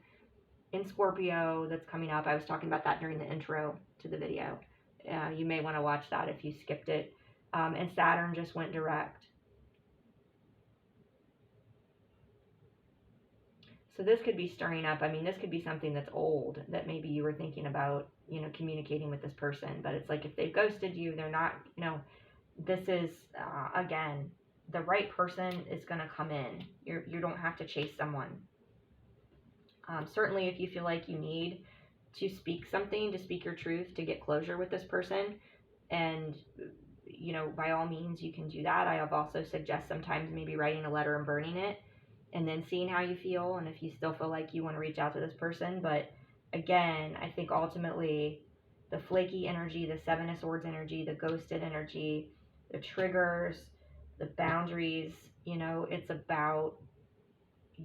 in Scorpio that's coming up. I was talking about that during the intro to the video. You may want to watch that if you skipped it. And Saturn just went direct. So this could be stirring up. I mean, this could be something that's old that maybe you were thinking about, you know, communicating with this person. But it's like, if they've ghosted you, they're not, you know, this is, again, the right person is going to come in. You don't have to chase someone. Certainly if you feel like you need to speak something, to speak your truth, to get closure with this person. And, you know, by all means, you can do that. I have also suggest sometimes maybe writing a letter and burning it and then seeing how you feel and if you still feel like you want to reach out to this person. But again, I think ultimately the flaky energy, the Seven of Swords energy, the ghosted energy, the triggers, the boundaries, you know, it's about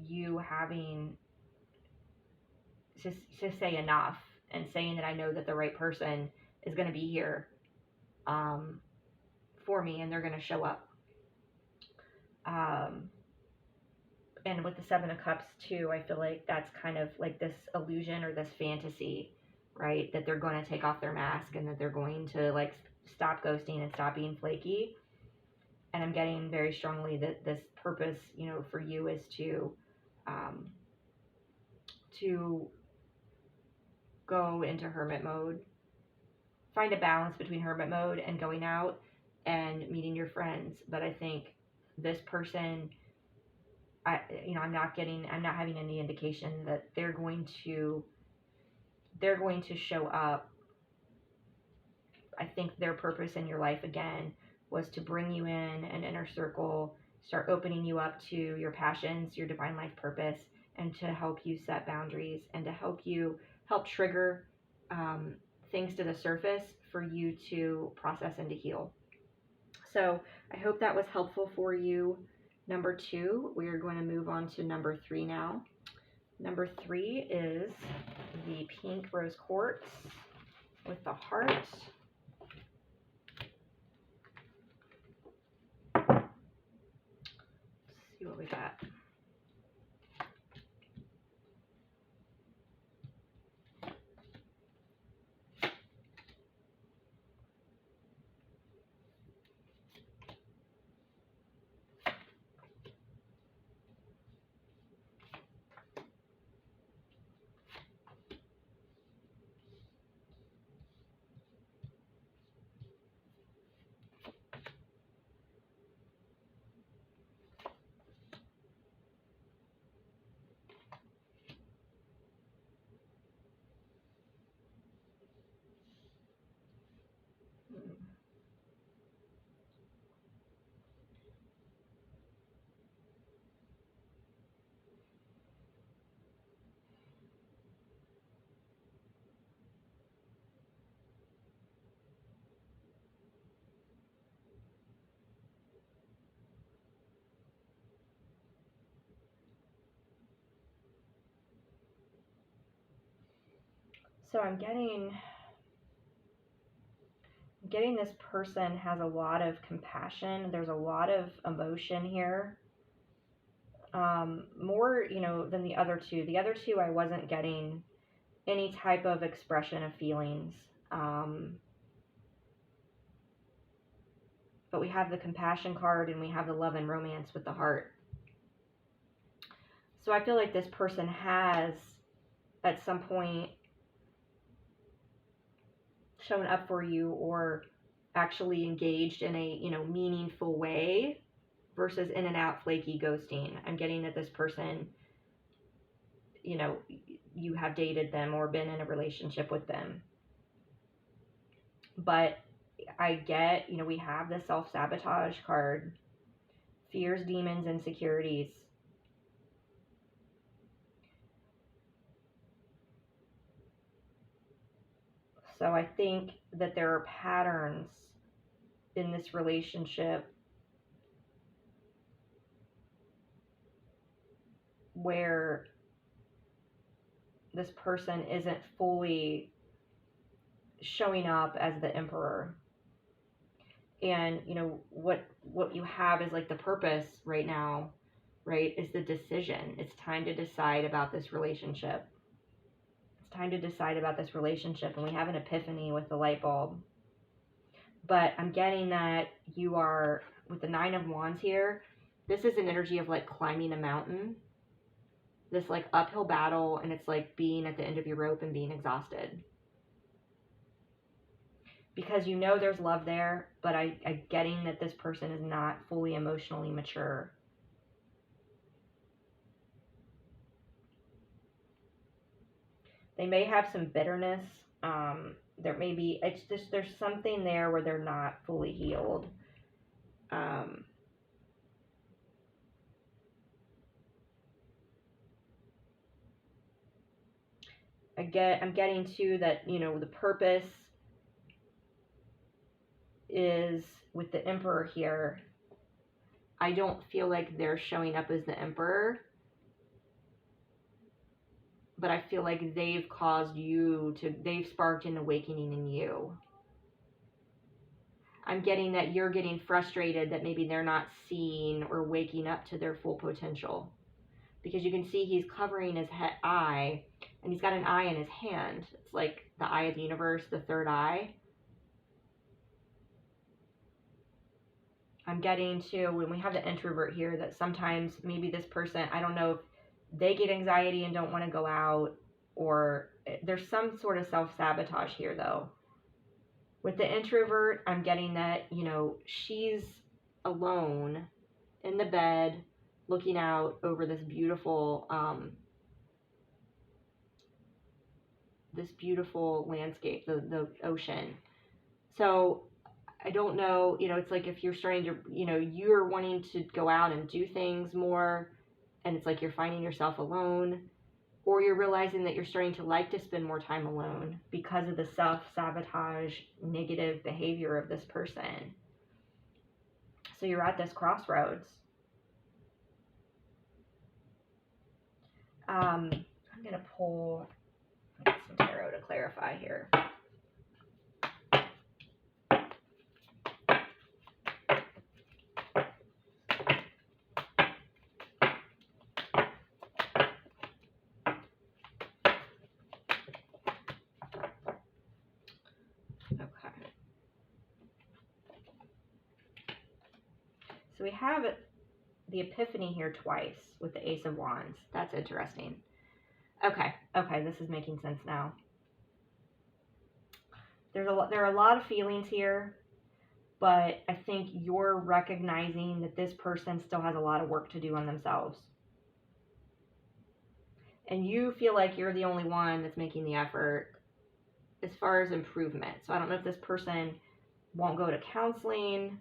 you having to say enough and saying that I know that the right person is going to be here for me and they're going to show up. And with the Seven of Cups too, I feel like that's kind of like this illusion or this fantasy, right? That they're going to take off their mask and that they're going to like stop ghosting and stop being flaky. And I'm getting very strongly that this purpose, you know, for you is to go into hermit mode, find a balance between hermit mode and going out and meeting your friends. But I think this person, I'm not having any indication that they're going to show up. I think their purpose in your life again was to bring you in an inner circle, start opening you up to your passions, your divine life purpose, and to help you set boundaries and to help trigger things to the surface for you to process and to heal. So I hope that was helpful for you. Number 2, we are going to move on to number 3 now. Number 3 is the pink rose quartz with the heart. Let's see what we got. So I'm getting this person has a lot of compassion. There's a lot of emotion here. More, than the other two. The other two, I wasn't getting any type of expression of feelings. But we have the compassion card and we have the love and romance with the heart. So I feel like this person has, at some point, shown up for you or actually engaged in a, meaningful way versus in and out flaky ghosting. I'm getting that this person, you have dated them or been in a relationship with them. But I get, we have the self-sabotage card, fears, demons, insecurities. So I think that there are patterns in this relationship where this person isn't fully showing up as the emperor. And, what you have is like the purpose right now, right, is the decision. It's time to decide about this relationship. It's time to decide about this relationship. And we have an epiphany with the light bulb. But I'm getting that you are, with the 9 of Wands here, this is an energy of like climbing a mountain. This like uphill battle, and it's like being at the end of your rope and being exhausted. Because there's love there, but I'm getting that this person is not fully emotionally mature. They may have some bitterness. There may be, it's just, there's something there where they're not fully healed. Um, I'm getting to that, you know, the purpose is with the Emperor here. I don't feel like they're showing up as the Emperor, but I feel like they've caused you to, they've sparked an awakening in you. I'm getting that you're getting frustrated that maybe they're not seeing or waking up to their full potential. Because you can see he's covering his eye, and he's got an eye in his hand. It's like the eye of the universe, the third eye. I'm getting to, when we have the introvert here, that sometimes maybe this person, I don't know if they get anxiety and don't want to go out, or there's some sort of self-sabotage here though. With the introvert, I'm getting that, you know, she's alone in the bed looking out over this beautiful landscape, the ocean. So I don't know, you know, it's like if you're starting to, you know, you're wanting to go out and do things more, and it's like you're finding yourself alone, or you're realizing that you're starting to like to spend more time alone because of the self-sabotage, negative behavior of this person. So you're at this crossroads. I'm going to pull some tarot to clarify here. So we have the Epiphany here twice with the Ace of Wands. That's interesting. Okay, this is making sense now. There are a lot of feelings here, but I think you're recognizing that this person still has a lot of work to do on themselves. And you feel like you're the only one that's making the effort as far as improvement. So I don't know if this person won't go to counseling,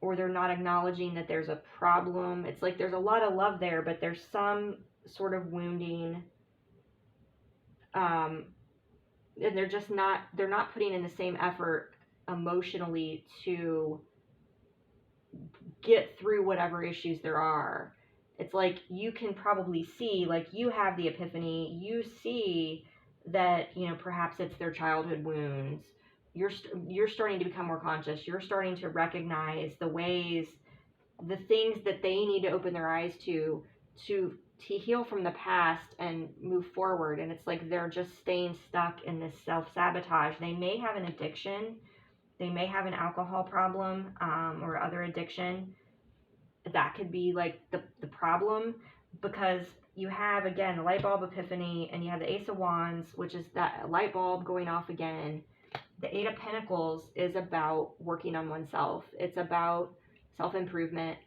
or they're not acknowledging that there's a problem. It's like there's a lot of love there, but there's some sort of wounding. And they're not putting in the same effort emotionally to get through whatever issues there are. It's like you can probably see, like you have the epiphany, you see that, you know, perhaps it's their childhood wounds. You're starting to become more conscious. You're starting to recognize the ways, the things that they need to open their eyes to heal from the past and move forward. And it's like they're just staying stuck in this self-sabotage. They may have an addiction. They may have an alcohol problem, or other addiction. That could be like the problem, because you have, again, the light bulb epiphany, and you have the Ace of Wands, which is that light bulb going off again. The Eight of Pentacles is about working on oneself. It's about self-improvement,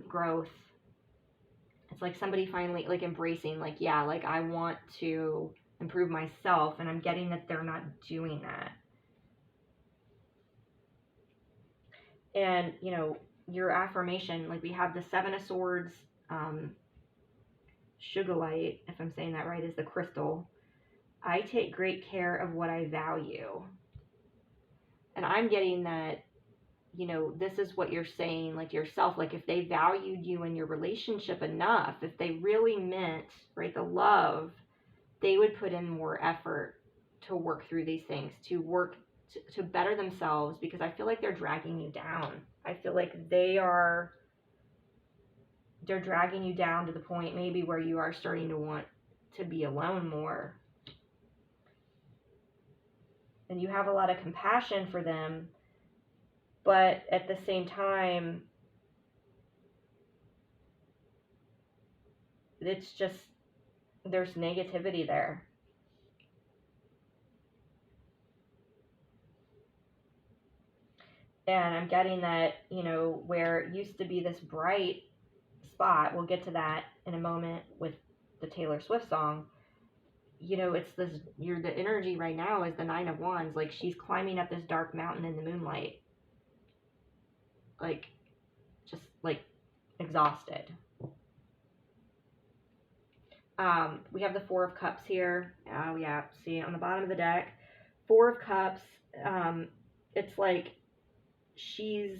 growth. It's like somebody finally like embracing, like, yeah, like I want to improve myself, and I'm getting that they're not doing that. And, you know, your affirmation, like we have the Seven of Swords, Sugarlight, if I'm saying that right, is the crystal. I take great care of what I value. And I'm getting that, you know, this is what you're saying, like yourself, like if they valued you in your relationship enough, if they really meant, right, the love, they would put in more effort to work through these things, to work to better themselves, because I feel like they're dragging you down. I feel like they're dragging you down to the point maybe where you are starting to want to be alone more. And you have a lot of compassion for them, but at the same time, it's just, there's negativity there. And I'm getting that, you know, where it used to be this bright spot, we'll get to that in a moment with the Taylor Swift song, you know, it's this, the energy right now is the Nine of Wands. Like, she's climbing up this dark mountain in the moonlight. Like, just, like, exhausted. We have the Four of Cups here. Yeah, see, on the bottom of the deck. Four of Cups. It's like she's,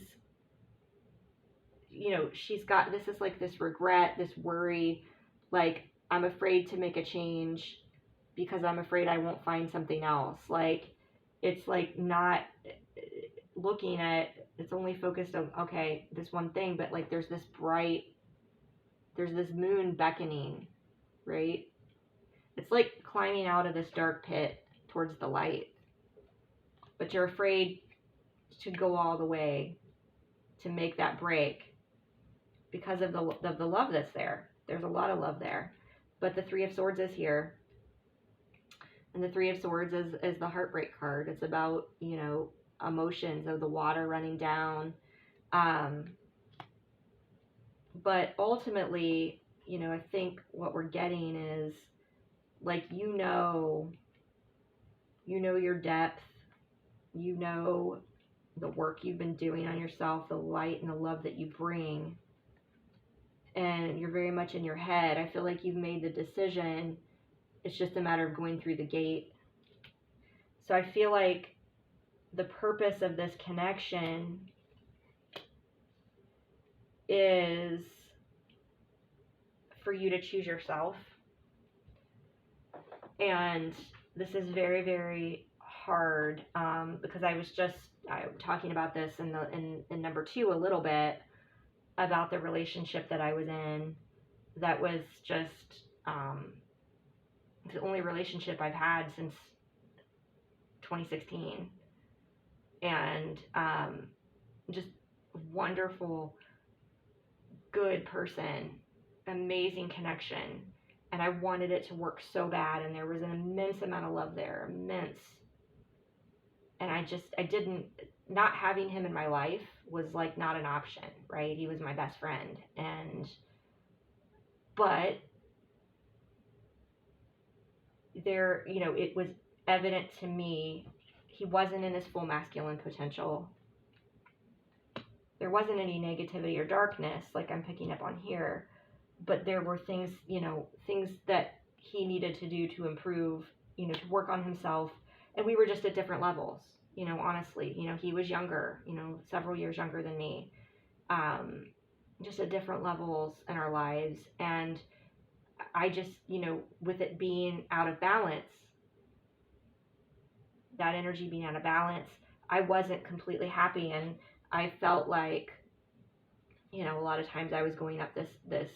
you know, she's got, this is like this regret, this worry, like, I'm afraid to make a change because I'm afraid I won't find something else. Like, it's like not looking at, it's only focused on, okay, this one thing, but like there's this moon beckoning, right? It's like climbing out of this dark pit towards the light, but you're afraid to go all the way, to make that break, because of the love that's there. There's a lot of love there. But the Three of Swords is here. And the Three of Swords is the heartbreak card. It's about, you know, emotions of the water running down. But ultimately, you know, I think what we're getting is, like, you know your depth. You know the work you've been doing on yourself, the light and the love that you bring. And you're very much in your head. I feel like you've made the decision. It's just a matter of going through the gate. So I feel like the purpose of this connection is for you to choose yourself. And this is very, very hard, because I was talking about this in number 2 a little bit, about the relationship that I was in that was just the only relationship I've had since 2016. And just wonderful, good person, amazing connection. And I wanted it to work so bad, and there was an immense amount of love there, immense. And I didn't, not having him in my life was like not an option, right? He was my best friend. But there, you know, it was evident to me he wasn't in his full masculine potential. There wasn't any negativity or darkness like I'm picking up on here, but there were things, you know, things that he needed to do to improve, you know, to work on himself. And we were just at different levels, you know, honestly. You know, he was younger, you know, several years younger than me, just at different levels in our lives. And I just, you know, with it being out of balance, that energy being out of balance, I wasn't completely happy. And I felt like, you know, a lot of times I was going up this,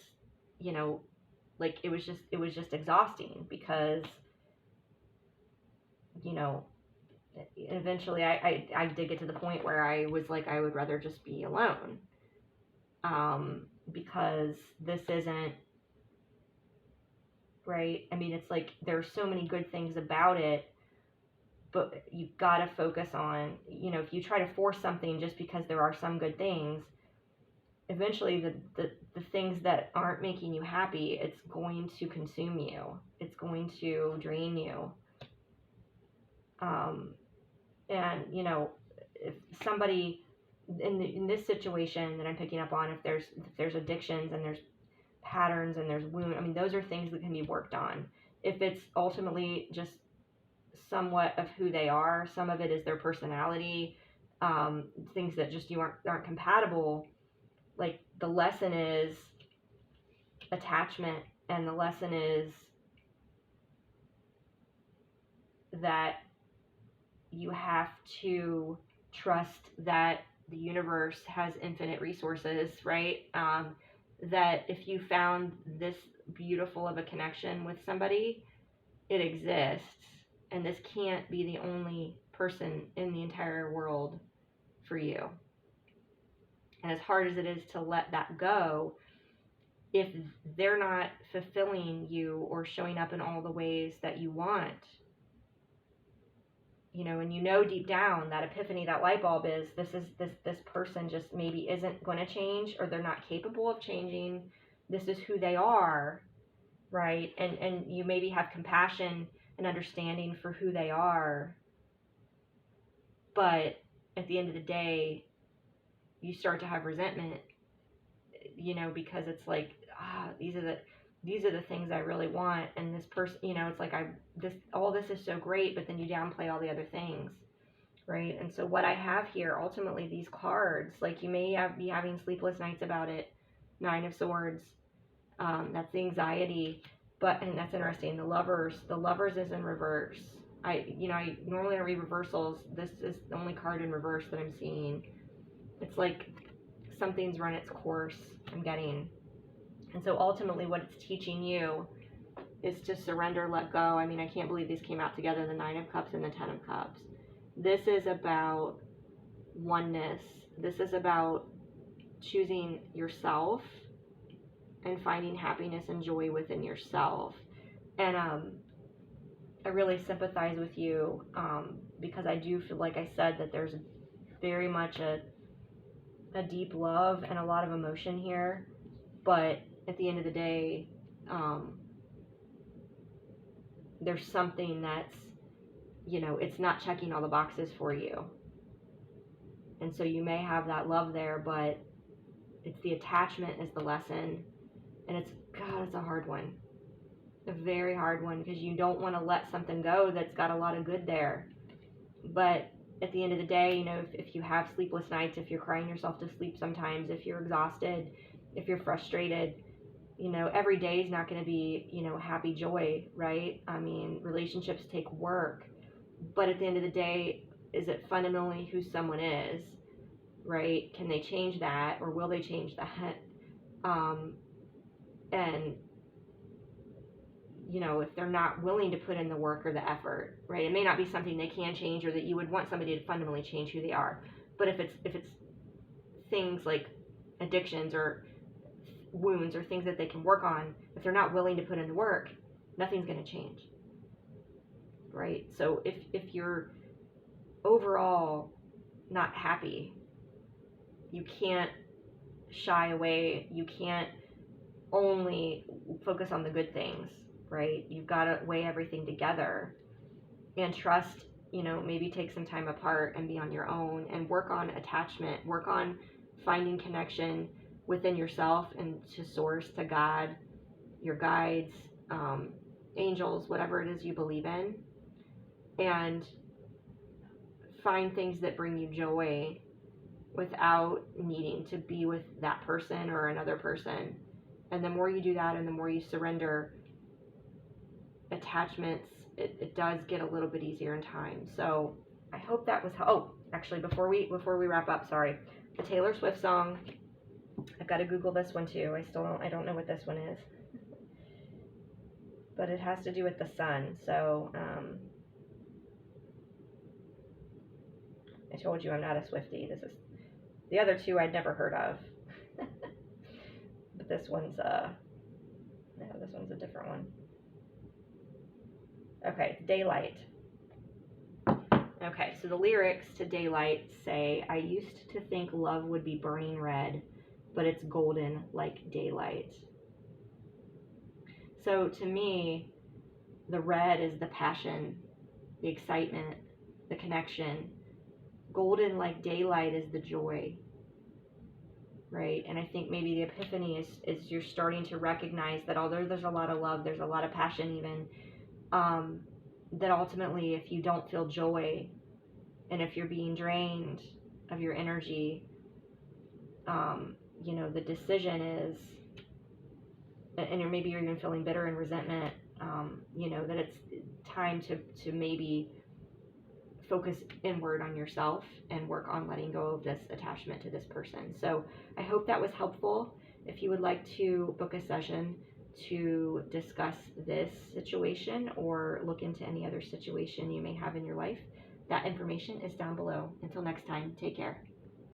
you know, like it was just exhausting, because, you know, eventually I did get to the point where I was like, I would rather just be alone, because this isn't right. I mean, it's like there's so many good things about it, but you've got to focus on, you know, if you try to force something just because there are some good things, eventually the things that aren't making you happy, it's going to consume you. It's going to drain you. And, you know, if somebody in this situation that I'm picking up on, if there's addictions and there's patterns and there's wound, I mean, those are things that can be worked on. If it's ultimately just somewhat of who they are, some of it is their personality, things that just aren't compatible. Like, the lesson is attachment, and the lesson is that you have to trust that the universe has infinite resources, right? That if you found this beautiful of a connection with somebody, it exists, and this can't be the only person in the entire world for you. And as hard as it is to let that go, if they're not fulfilling you or showing up in all the ways that you want, you know, and you know deep down that epiphany, that light bulb is, this person just maybe isn't going to change, or they're not capable of changing. This is who they are. right? And you maybe have compassion and understanding for who they are, but at the end of the day, you start to have resentment, because it's like, these are the things I really want, and this person, it's like all this is so great, but then you downplay all the other things, right? And so what I have here, ultimately, these cards, like you may be having sleepless nights about it. Nine of Swords, that's the anxiety, and that's interesting. The Lovers is in reverse. I normally don't read reversals. This is the only card in reverse that I'm seeing. It's like something's run its course, I'm getting. And so ultimately what it's teaching you is to surrender, let go. I mean, I can't believe these came out together, the Nine of Cups and the Ten of Cups. This is about oneness. This is about choosing yourself and finding happiness and joy within yourself. And I really sympathize with you, because I do feel, like I said, that there's very much a deep love and a lot of emotion here. But at the end of the day, there's something that's, it's not checking all the boxes for you. And so you may have that love there, but it's the attachment is the lesson. And it's a hard one. A very hard one, because you don't want to let something go that's got a lot of good there. But at the end of the day, if you have sleepless nights, if you're crying yourself to sleep sometimes, if you're exhausted, if you're frustrated, every day is not going to be, happy joy, right? I mean, relationships take work. But at the end of the day, is it fundamentally who someone is, right? Can they change that, or will they change that? And if they're not willing to put in the work or the effort, right? It may not be something they can change, or that you would want somebody to fundamentally change who they are. But if it's things like addictions or wounds or things that they can work on, if they're not willing to put in the work, nothing's going to change, right? So if you're overall not happy, you can't shy away. You can't only focus on the good things, right? You've got to weigh everything together and trust, maybe take some time apart and be on your own and work on attachment, work on finding connection within yourself and to source, to God, your guides, angels, whatever it is you believe in, and find things that bring you joy without needing to be with that person or another person. And the more you do that, and the more you surrender attachments, it does get a little bit easier in time. So I hope that was actually, before we wrap up, sorry, the Taylor Swift song, I've got to Google this one too. I don't know what this one is, but it has to do with the sun. So I told you I'm not a Swiftie. This is the other two I'd never heard of. But this one's this one's a different one. Okay, Daylight. Okay, so the lyrics to Daylight say, I used to think love would be burning red, but it's golden like daylight. So to me, the red is the passion, the excitement, the connection. Golden like daylight is the joy, right? And I think maybe the epiphany is you're starting to recognize that although there's a lot of love, there's a lot of passion even, that ultimately if you don't feel joy, and if you're being drained of your energy, the decision is, and maybe you're even feeling bitter and resentment, that it's time to maybe focus inward on yourself and work on letting go of this attachment to this person. So I hope that was helpful. If you would like to book a session to discuss this situation or look into any other situation you may have in your life, that information is down below. Until next time, take care.